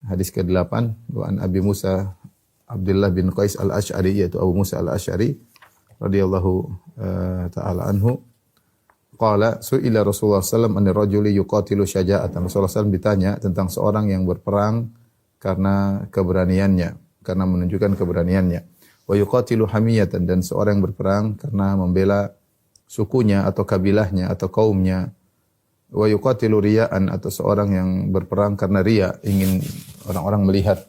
hadis ke-8 wa an Abi Musa Abdullah bin Qais al-Asy'ari, yaitu Abu Musa al-Asy'ari radhiyallahu taala anhu, qala su'ila Rasulullah sallallahu alaihi wasallam an rajuli yuqatilu syaja'atan. Rasulullah SAW ditanya tentang seorang yang berperang karena keberaniannya, karena menunjukkan keberaniannya. Wa yuqatilu hamiyatan, dan seorang yang berperang karena membela sukunya atau kabilahnya atau kaumnya. Wa yuqatilu riya'an, atau seorang yang berperang karena riya, ingin orang-orang melihat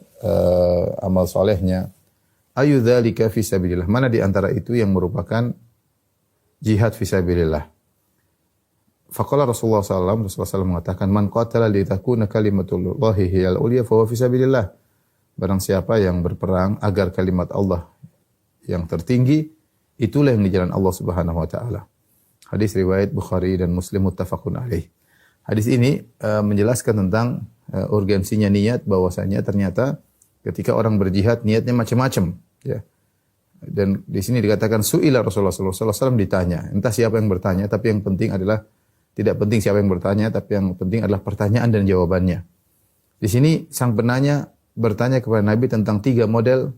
amal solehnya. Ayu dzalika fi sabilillah, mana di antara itu yang merupakan jihad fi sabilillah? Faqala Rasulullah SAW mengatakan, man qatala li takuna kalimatullahi hiyal ulya fa huwa fi sabilillah. Barang siapa yang berperang agar kalimat Allah yang tertinggi, itulah yang di jalan Allah Subhanahu wa taala. Hadis riwayat Bukhari dan Muslim muttafaqun alaih. Hadis ini menjelaskan tentang urgensinya niat, bahwasanya ternyata ketika orang berjihad niatnya macam-macam, ya. Dan di sini dikatakan su'ila Rasulullah SAW, ditanya. Entah siapa yang bertanya, tapi yang penting adalah, tidak penting siapa yang bertanya, tapi yang penting adalah pertanyaan dan jawabannya. Di sini sang penanya bertanya kepada Nabi tentang 3 model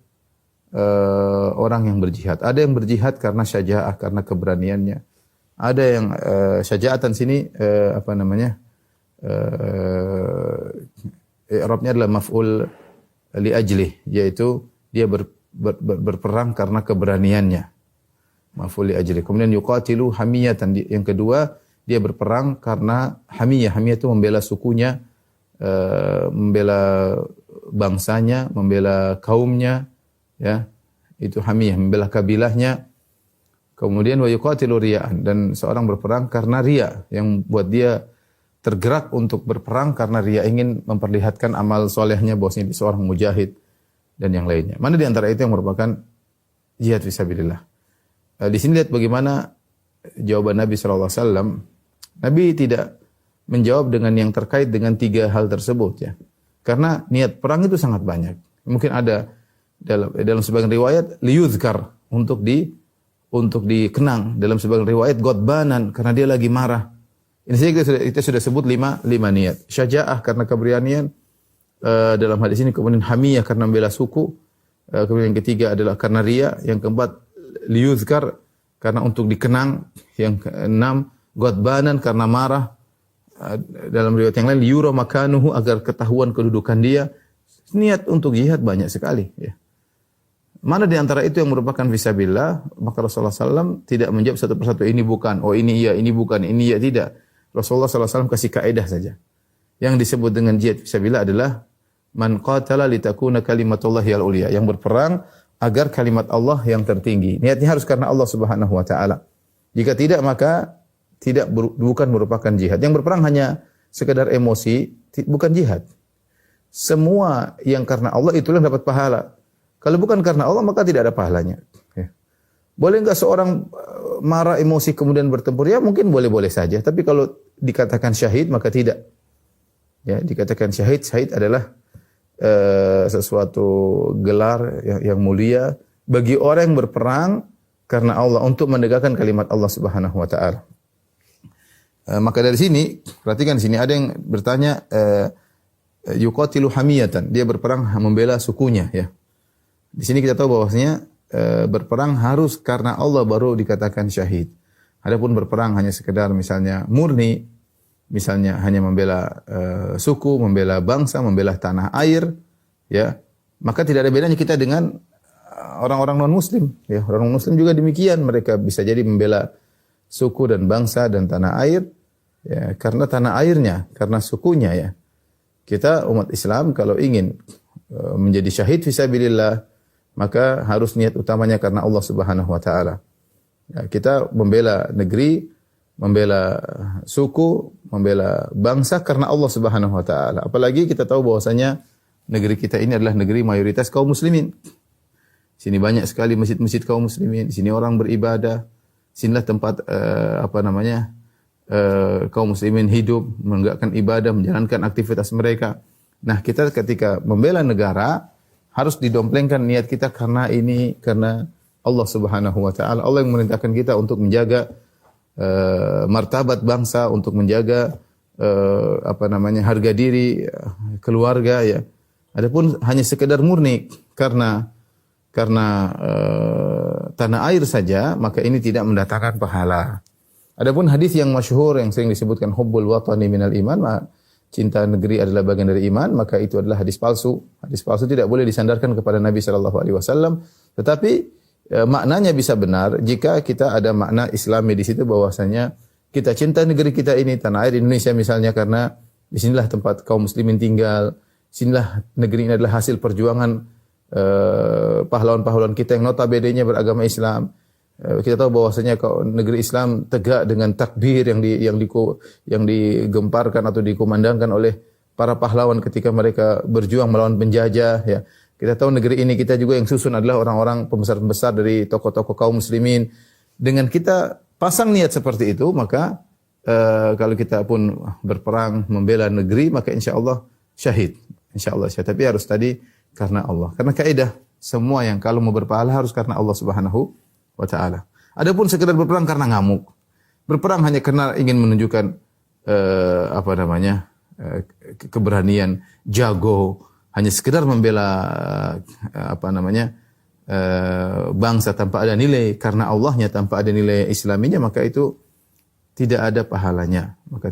orang yang berjihad. Ada yang berjihad karena syaja'ah, karena keberaniannya. Ada yang syaja'atan sini i'rabnya adalah maf'ul li ajlih, yaitu dia berperang karena keberaniannya. Maf'ul li ajlih. Kemudian yuqatilu hamiyatan, yang kedua dia berperang karena hamiyah. Hamiyah itu membela sukunya, membela bangsanya, membela kaumnya, ya. Itu hamiyah, membela kabilahnya. Kemudian wa yuqatilu riya'an, dan seorang berperang karena riya, yang buat dia tergerak untuk berperang karena riya, ingin memperlihatkan amal solehnya, bahwasanya dia seorang mujahid dan yang lainnya. Mana di antara itu yang merupakan jihad fisabilillah? Di sini lihat bagaimana jawaban Nabi sallallahu alaihi wasallam. Nabi tidak menjawab dengan yang terkait dengan 3 hal tersebut, ya. Karena niat perang itu sangat banyak. Mungkin ada dalam sebagian riwayat liyuzkar, untuk dikenang, dalam sebagian riwayat godbanan, karena dia lagi marah. Ini saja kita sudah sebut 5 niat. Syaja'ah karena keberanian, dalam hadis ini. Kemudian hamiyah karena membela suku. Kemudian yang ketiga adalah karena riya. Yang keempat liyuzkar, karena untuk dikenang. Yang keenam godbanan, karena marah. Dalam riwayat yang lain liyura makanuhu, agar ketahuan kedudukan dia. Niat untuk jihad banyak sekali, ya. Mana di antara itu yang merupakan fisabilillah? Maka Rasulullah SAW tidak menjawab satu persatu, ini bukan, oh ini iya, ini bukan, ini iya, tidak. Rasulullah SAW kasih kaedah saja. Yang disebut dengan jihad fisabilillah adalah man qatala litakuna kalimatullahi al-ulya, yang berperang agar kalimat Allah yang tertinggi. Niatnya harus karena Allah Subhanahu wa taala. Jika tidak, maka bukan merupakan jihad. Yang berperang hanya sekedar emosi, bukan jihad. Semua yang karena Allah itulah yang dapat pahala. Kalau bukan karena Allah, maka tidak ada pahalanya. Ya. Boleh enggak seorang marah emosi kemudian bertempur? Ya mungkin boleh-boleh saja. Tapi kalau dikatakan syahid, maka tidak. Ya, dikatakan syahid adalah sesuatu gelar yang mulia bagi orang yang berperang karena Allah, untuk menegakkan kalimat Allah Subhanahu wa taala. Maka dari sini, perhatikan di sini ada yang bertanya yuqatilu hamiyatan, dia berperang membela sukunya, ya. Di sini kita tahu bahwasanya berperang harus karena Allah baru dikatakan syahid. Adapun berperang hanya sekedar misalnya murni, misalnya hanya membela suku, membela bangsa, membela tanah air, ya, maka tidak ada bedanya kita dengan orang-orang non-muslim, ya. Orang non-muslim juga demikian, mereka bisa jadi membela suku dan bangsa dan tanah air, ya, karena tanah airnya, karena sukunya, ya. Kita umat Islam kalau ingin menjadi syahid fisabilillah, maka harus niat utamanya karena Allah Subhanahu wa taala. Ya, kita membela negeri, membela suku, membela bangsa karena Allah Subhanahu wa taala. Apalagi kita tahu bahwasanya negeri kita ini adalah negeri mayoritas kaum muslimin. Sini banyak sekali masjid-masjid kaum muslimin, di sini orang beribadah. Sinilah tempat kaum muslimin hidup, menegakkan ibadah, menjalankan aktivitas mereka. Nah, kita ketika membela negara harus didomplengkan niat kita karena Allah Subhanahu wa taala. Allah yang memerintahkan kita untuk menjaga martabat bangsa, untuk menjaga harga diri keluarga, ya. Adapun hanya sekedar murni karena tanah air saja, maka ini tidak mendatangkan pahala. Adapun hadis yang masyhur yang sering disebutkan hubbul watani minal iman, cinta negeri adalah bagian dari iman, maka itu adalah hadis palsu. Hadis palsu tidak boleh disandarkan kepada Nabi sallallahu alaihi wasallam, tetapi maknanya bisa benar jika kita ada makna Islami di situ, bahwasanya kita cinta negeri kita ini, tanah air Indonesia misalnya, karena di sinilah tempat kaum muslimin tinggal. Sinilah negeri ini adalah hasil perjuangan pahlawan-pahlawan kita yang notabene-nya beragama Islam. Kita tahu bahwasanya negeri Islam tegak dengan takbir yang digemparkan atau dikumandangkan oleh para pahlawan ketika mereka berjuang melawan penjajah. Ya, kita tahu negeri ini kita juga yang susun adalah orang-orang pembesar-pembesar dari tokoh-tokoh kaum muslimin. Dengan kita pasang niat seperti itu, maka kalau kita pun berperang membela negeri, maka insya Allah syahid. Insya Allah syahid. Tapi harus tadi karena Allah. Karena kaidah semua yang kalau mau berpahala harus karena Allah Subhanahu wa ta'ala. Adapun sekedar berperang karena ngamuk, berperang hanya karena ingin menunjukkan keberanian, jago, hanya sekedar membela bangsa tanpa ada nilai karena Allahnya, tanpa ada nilai Islaminya, maka itu tidak ada pahalanya. Maka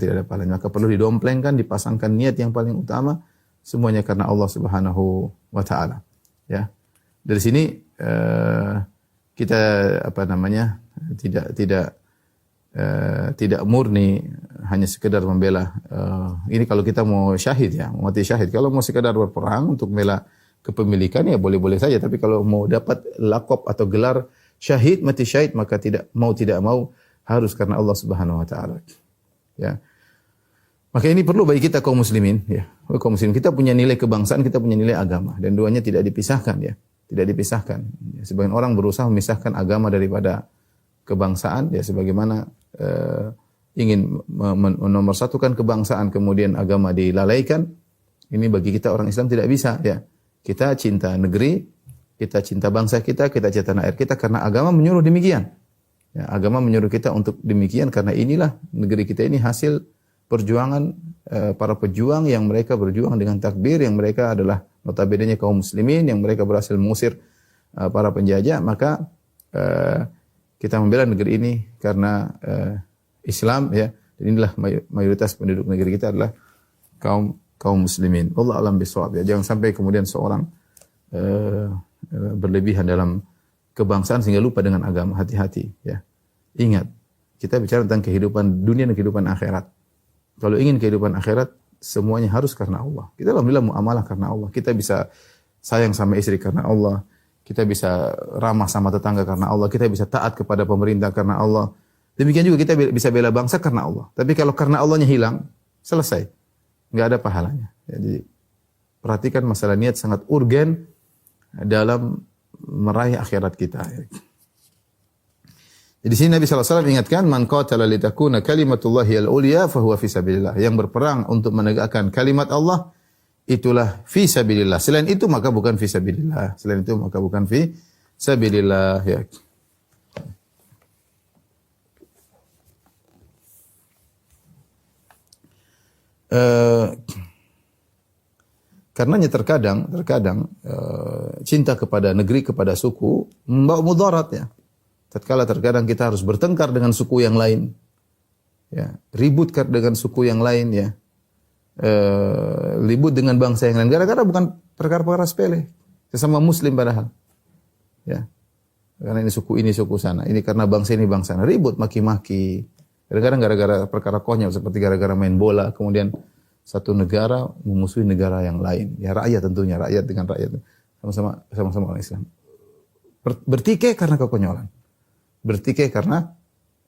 perlu didomplengkan, dipasangkan niat yang paling utama, semuanya karena Allah Subhanahu wa ta'ala. Ya. Dari sini kita tidak murni hanya sekedar membela. Ini kalau kita mau syahid, ya, mau mati syahid. Kalau mau sekedar berperang untuk membela kepemilikan, ya boleh-boleh saja. Tapi kalau mau dapat lakop atau gelar syahid, mati syahid, maka tidak mau harus karena Allah Subhanahu wa ta'ala. Ya. Maka ini perlu bagi kita kaum muslimin, ya. Kaum muslimin kita punya nilai kebangsaan, kita punya nilai agama, dan duanya tidak dipisahkan, ya. Tidak dipisahkan. Ya, sebagian orang berusaha memisahkan agama daripada kebangsaan, ya, sebagaimana ingin menomorsatukan kebangsaan kemudian agama dilalaikan. Ini bagi kita orang Islam tidak bisa, ya. Kita cinta negeri, kita cinta bangsa kita cinta tanah air kita karena agama menyuruh demikian. Ya, agama menyuruh kita untuk demikian karena inilah negeri kita ini hasil perjuangan para pejuang yang mereka berjuang dengan takbir, yang mereka adalah notabene kaum muslimin, yang mereka berhasil mengusir para penjajah. Maka kita membela negeri ini karena Islam, ya. Dan inilah mayoritas penduduk negeri kita adalah kaum muslimin. Allah alam bisawab, ya. Jangan sampai kemudian seorang berlebihan dalam kebangsaan sehingga lupa dengan agama. Hati-hati, ya. Ingat, kita bicara tentang kehidupan dunia dan kehidupan akhirat. Kalau ingin kehidupan akhirat, semuanya harus karena Allah. Kita alhamdulillah muamalah karena Allah. Kita bisa sayang sama istri karena Allah. Kita bisa ramah sama tetangga karena Allah. Kita bisa taat kepada pemerintah karena Allah. Demikian juga kita bisa bela bangsa karena Allah. Tapi kalau karena Allahnya hilang, selesai. Nggak ada pahalanya. Jadi perhatikan masalah niat sangat urgen dalam meraih akhirat kita. Jadi sini Nabi SAW ingatkan, man qatala litakuna kalimatullahi al-ulya fahuwa fi sabilillah. Yang berperang untuk menegakkan kalimat Allah, itulah fi sabilillah. Selain itu maka bukan fi sabilillah. Selain itu maka bukan fi sabilillah. Ya. Karenanya terkadang cinta kepada negeri, kepada suku membawa mudarat, ya. Tatkala terkadang kita harus bertengkar dengan suku yang lain, ya, ribut dengan suku yang lain, ya, ribut dengan bangsa yang lain, gara-gara bukan perkara-perkara sepele, sesama muslim padahal, ya, karena ini suku sana, ini karena bangsa ini bangsa sana, ribut maki-maki, kadang-kadang gara-gara perkara konyol seperti gara-gara main bola, kemudian satu negara memusuhi negara yang lain, ya, rakyat tentunya, rakyat dengan rakyat, sama-sama orang Islam, bertikai karena kekonyolan. Bertikai karena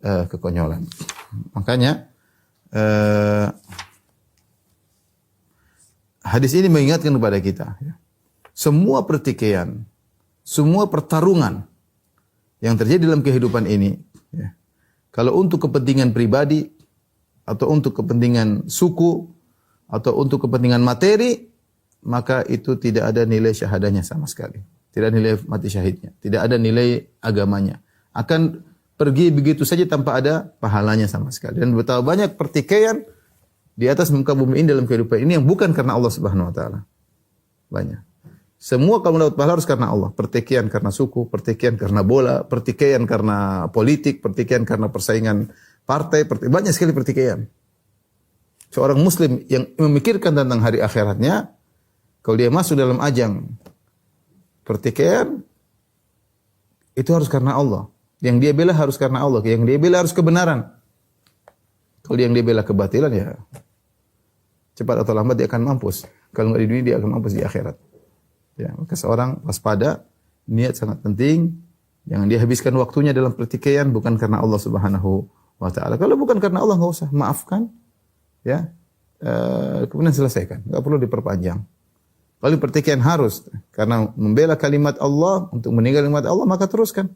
kekonyolan. Makanya hadis ini mengingatkan kepada kita, ya. Semua pertikaian, semua pertarungan yang terjadi dalam kehidupan ini, ya, kalau untuk kepentingan pribadi atau untuk kepentingan suku atau untuk kepentingan materi, maka itu tidak ada nilai syahadahnya sama sekali. Tidak ada nilai mati syahidnya, tidak ada nilai agamanya. Akan pergi begitu saja tanpa ada pahalanya sama sekali. Dan betapa banyak pertikaian di atas muka bumi ini dalam kehidupan ini yang bukan karena Allah Subhanahu wa taala. banyak. Semua kalau mendapat pahala harus karena Allah. Pertikaian karena suku, pertikaian karena bola, pertikaian karena politik, pertikaian karena persaingan partai, banyak sekali pertikaian. Seorang muslim yang memikirkan tentang hari akhiratnya, kalau dia masuk dalam ajang pertikaian, itu harus karena Allah. Yang dia bela harus karena Allah. Yang dia bela harus kebenaran. Kalau yang dia bela kebatilan, ya cepat atau lambat dia akan mampus. Kalau nggak di dunia, dia akan mampus di akhirat. Ya, maka seorang waspada, niat sangat penting. Jangan dia habiskan waktunya dalam pertikaian bukan karena Allah Subhanahu wa taala. Kalau bukan karena Allah, enggak usah, maafkan. Ya. Kemudian selesaikan, enggak perlu diperpanjang. Kalau pertikaian harus karena membela kalimat Allah, untuk meninggal kalimat Allah, maka teruskan.